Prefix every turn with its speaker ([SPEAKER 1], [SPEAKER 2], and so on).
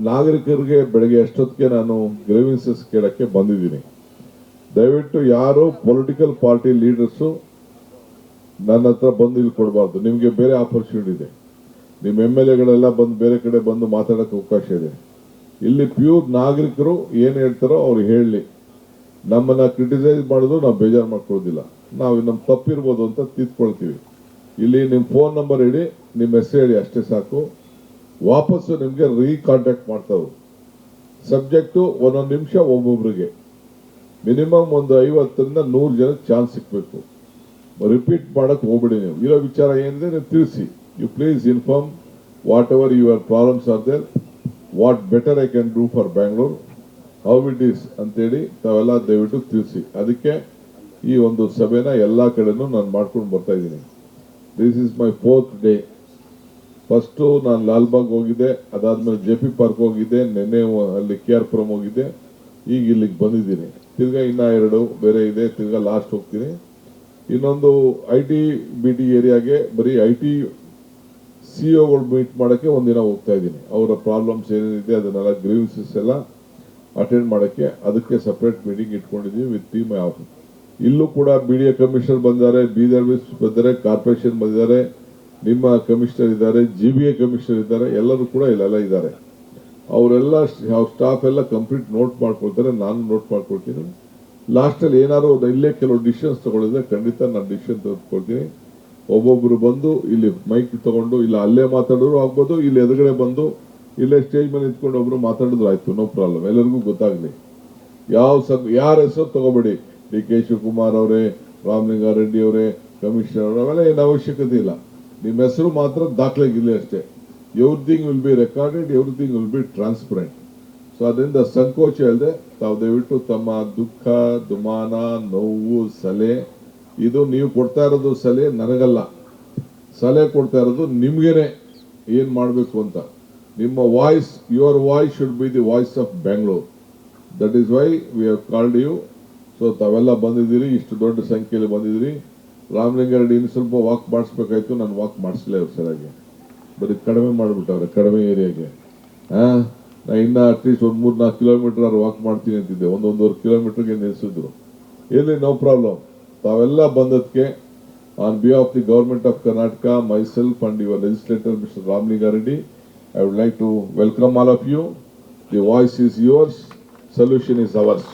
[SPEAKER 1] ನಾಗರಿಕರಿಗೆ ಬೆಳಗ್ಗೆ ಎಷ್ಟೊತ್ತಿಗೆ ನಾನು ಗ್ರೀವೆನ್ಸಸ್ ಕೇಳಕ್ಕೆ ಬಂದಿದ್ದೀನಿ. ದಯವಿಟ್ಟು ಯಾರು ಪೊಲಿಟಿಕಲ್ ಪಾರ್ಟಿ ಲೀಡರ್ಸು ನನ್ನ ಹತ್ರ ಬಂದು ಇಲ್ಲಿ ಕೊಡಬಾರ್ದು. ನಿಮಗೆ ಬೇರೆ ಆಪರ್ಚುನಿಟಿ ಇದೆ. ನಿಮ್ಮ MLAಗಳೆಲ್ಲ ಬಂದು ಬೇರೆ ಕಡೆ ಬಂದು ಮಾತಾಡೋಕ್ಕೆ ಅವಕಾಶ ಇದೆ. ಇಲ್ಲಿ ಪ್ಯೂರ್ ನಾಗರಿಕರು ಏನು ಹೇಳ್ತಾರೋ ಅವ್ರು ಹೇಳಲಿ. ನಮ್ಮನ್ನ ಕ್ರಿಟಿಸೈಸ್ ಮಾಡಿದ್ರು ನಾವು ಬೇಜಾರು ಮಾಡ್ಕೊಳ್ಳೋದಿಲ್ಲ. ನಾವು ನಮ್ಮ ತಪ್ಪಿರ್ಬೋದು ಅಂತ ತಿದ್ಕೊಳ್ತೀವಿ. ಇಲ್ಲಿ ನಿಮ್ಮ ಫೋನ್ ನಂಬರ್ ಹೇಳಿ, ನಿಮ್ಮ ಹೆಸರು ಹೇಳಿ, ಅಷ್ಟೇ ಸಾಕು. ವಾಪಸ್ಸು ನಿಮಗೆ ರೀಕಾಂಟ್ಯಾಕ್ಟ್ ಮಾಡ್ತಾವೆ. ಸಬ್ಜೆಕ್ಟು ಒಂದೊಂದು ನಿಮಿಷ ಒಬ್ಬೊಬ್ರಿಗೆ ಮಿನಿಮಮ್ ಒಂದು 50ರಿಂದ 100 ಜನಕ್ಕೆ ಚಾನ್ಸ್ ಸಿಗಬೇಕು. ರಿಪೀಟ್ ಮಾಡಕ್ಕೆ ಹೋಗ್ಬಿಡಿ. ನೀವು ಇರೋ ವಿಚಾರ ಏನಿದೆ ನೀವು ತಿಳಿಸಿ. You please inform whatever your problems are there, what better I can do for Bangalore, how it is ಅಂತೇಳಿ ತಾವೆಲ್ಲ ದಯವಿಟ್ಟು ತಿಳಿಸಿ. ಅದಕ್ಕೆ ಈ ಒಂದು ಸಭೆನ ಎಲ್ಲ ಕಡೆನೂ ನಾನು ಮಾಡ್ಕೊಂಡು ಬರ್ತಾ ಇದ್ದೀನಿ. This is my 4th day. First ನಾನು ಲಾಲ್ಬಾಗ್ ಹೋಗಿದ್ದೆ, ಅದಾದ್ಮೇಲೆ JP ಪಾರ್ಕ್ ಹೋಗಿದ್ದೆ, ನಿನ್ನೆ ಅಲ್ಲಿ KR ಪುರಂ ಹೋಗಿದ್ದೆ, ಈಗ ಇಲ್ಲಿಗೆ ಬಂದಿದ್ದೀನಿ. ತಿರ್ಗಾ ಇನ್ನ 2 ಬೇರೆ ಇದೆ, ತಿರ್ಗಾ ಲಾಸ್ಟ್ ಹೋಗ್ತೀನಿ. ಇನ್ನೊಂದು IT-BT ಏರಿಯಾಗೆ ಬರೀ IT CEOಗಳು ಮೀಟ್ ಮಾಡೋಕ್ಕೆ ಒಂದಿನ ಹೋಗ್ತಾ ಇದ್ದೀನಿ. ಅವರ ಪ್ರಾಬ್ಲಮ್ಸ್ ಏನೇನಿದೆ ಅದನ್ನೆಲ್ಲ ಗ್ರೀವೆನ್ಸಸ್ ಎಲ್ಲ ಅಟೆಂಡ್ ಮಾಡೋಕ್ಕೆ ಅದಕ್ಕೆ ಸಪ್ರೇಟ್ ಮೀಟಿಂಗ್ ಇಟ್ಕೊಂಡಿದ್ದೀವಿ ವಿತ್ ಟೀಮ್ ಆಫ್. ಇಲ್ಲೂ ಕೂಡ BDA ಕಮಿಷನರ್ ಬಂದಿದ್ದಾರೆ, ಬೀದರ್ ಬಂದಿದ್ದಾರೆ, ಕಾರ್ಪೊರೇಷನ್ ಬಂದಿದ್ದಾರೆ, ನಿಮ್ಮ ಕಮಿಷನರ್ ಇದ್ದಾರೆ, GBA ಕಮಿಷನರ್ ಇದ್ದಾರೆ, ಎಲ್ಲರೂ ಕೂಡ ಇಲ್ಲೆಲ್ಲ ಇದ್ದಾರೆ. ಅವರೆಲ್ಲ ಸ್ಟಾಫ್ ಎಲ್ಲ ಕಂಪ್ಲೀಟ್ ನೋಟ್ ಮಾಡ್ಕೊಳ್ತಾರೆ, ನಾನು ನೋಟ್ ಮಾಡ್ಕೊಳ್ತೀನಿ. ಲಾಸ್ಟಲ್ಲಿ ಏನಾದ್ರು ಇಲ್ಲೇ ಕೆಲವು ಡಿಸಿಷನ್ಸ್ ತಗೊಳಿದ್ರೆ ಖಂಡಿತ ನಾನು ಡಿಸಿಷನ್ ತೆಗೆದುಕೊಳ್ತೀನಿ. ಒಬ್ಬೊಬ್ರು ಬಂದು ಇಲ್ಲಿ ಮೈಕ್ ತಗೊಂಡು ಇಲ್ಲ ಅಲ್ಲೇ ಮಾತಾಡೋರು ಆಗ್ಬೋದು, ಇಲ್ಲಿ ಎದುರುಗಡೆ ಬಂದು ಇಲ್ಲೇ ಸ್ಟೇಜ್ ಮೇಲೆ ನಿಂತ್ಕೊಂಡು ಒಬ್ರು ಮಾತಾಡಿದ್ರು ಆಯ್ತು, ನೋ ಪ್ರಾಬ್ಲಮ್. ಎಲ್ಲರಿಗೂ ಗೊತ್ತಾಗಲಿ. ಯಾರ ಹೆಸರು ತಗೋಬೇಡಿ. DK ಶಿವಕುಮಾರ್ ಅವರೇ, ರಾಮಲಿಂಗಾರೆಡ್ಡಿ ಅವರೇ, ಕಮಿಷನರ್ ಅವರು, ಅವೆಲ್ಲ ಏನು ಅವಶ್ಯಕತೆ ಇಲ್ಲ. ನಿಮ್ಮ ಹೆಸರು ಮಾತ್ರ ದಾಖಲೆಗಿಲ್ಲ ಅಷ್ಟೇ. Everything will be recorded, everything will be transparent. So ಅದರಿಂದ ಸಂಕೋಚ ಇಲ್ಲದೆ ತಾವು ದಯವಿಟ್ಟು ತಮ್ಮ ದುಃಖ, ದುಮಾನ, ನೋವು, ಸಲಹೆ, ಇದು ನೀವು ಕೊಡ್ತಾ ಇರೋದು ಸಲಹೆ ನನಗಲ್ಲ, ಸಲಹೆ ಕೊಡ್ತಾ ಇರೋದು ನಿಮ್ಗೇನೆ ಏನ್ ಮಾಡಬೇಕು ಅಂತ. ನಿಮ್ಮ voice, your voice should be the voice of Bangalore. That is why we have called you. So ತಾವೆಲ್ಲ ಬಂದಿದ್ದೀರಿ, ಇಷ್ಟು ದೊಡ್ಡ ಸಂಖ್ಯೆಯಲ್ಲಿ ಬಂದಿದ್ದೀರಿ. ರಾಮಲಿಂಗಾರೆಡ್ಡಿ ಇನ್ನು ಸ್ವಲ್ಪ ವಾಕ್ ಮಾಡಿಸ್ಬೇಕಾಯ್ತು, ನಾನು ವಾಕ್ ಮಾಡಿಸಲೇ ಅವ್ರು ಸರಿಯಾಗಿ, ಬರೀ ಕಡಿಮೆ ಮಾಡಿಬಿಟ್ಟವ್ರೆ ಕಡಿಮೆ ಏರಿಯಾಗೆ. ನಾ ಇನ್ನು ಅಟ್ಲೀಸ್ಟ್ ಒಂದು 3-4 ಕಿಲೋಮೀಟರ್ ವಾಕ್ ಮಾಡ್ತೀನಿ ಅಂತಿದ್ದೆ, 1-1.5 ಕಿಲೋಮೀಟರ್ಗೆ ನಿಲ್ಲಿಸಿದ್ರು. ಇಲ್ಲಿ ನೋ ಪ್ರಾಬ್ಲಮ್. ತಾವೆಲ್ಲ ಬಂದದಕ್ಕೆ on behalf of the government of Karnataka, myself and your legislator mister Ramalinga Reddy, I would like to welcome all of you. The voice is yours, solution is ours.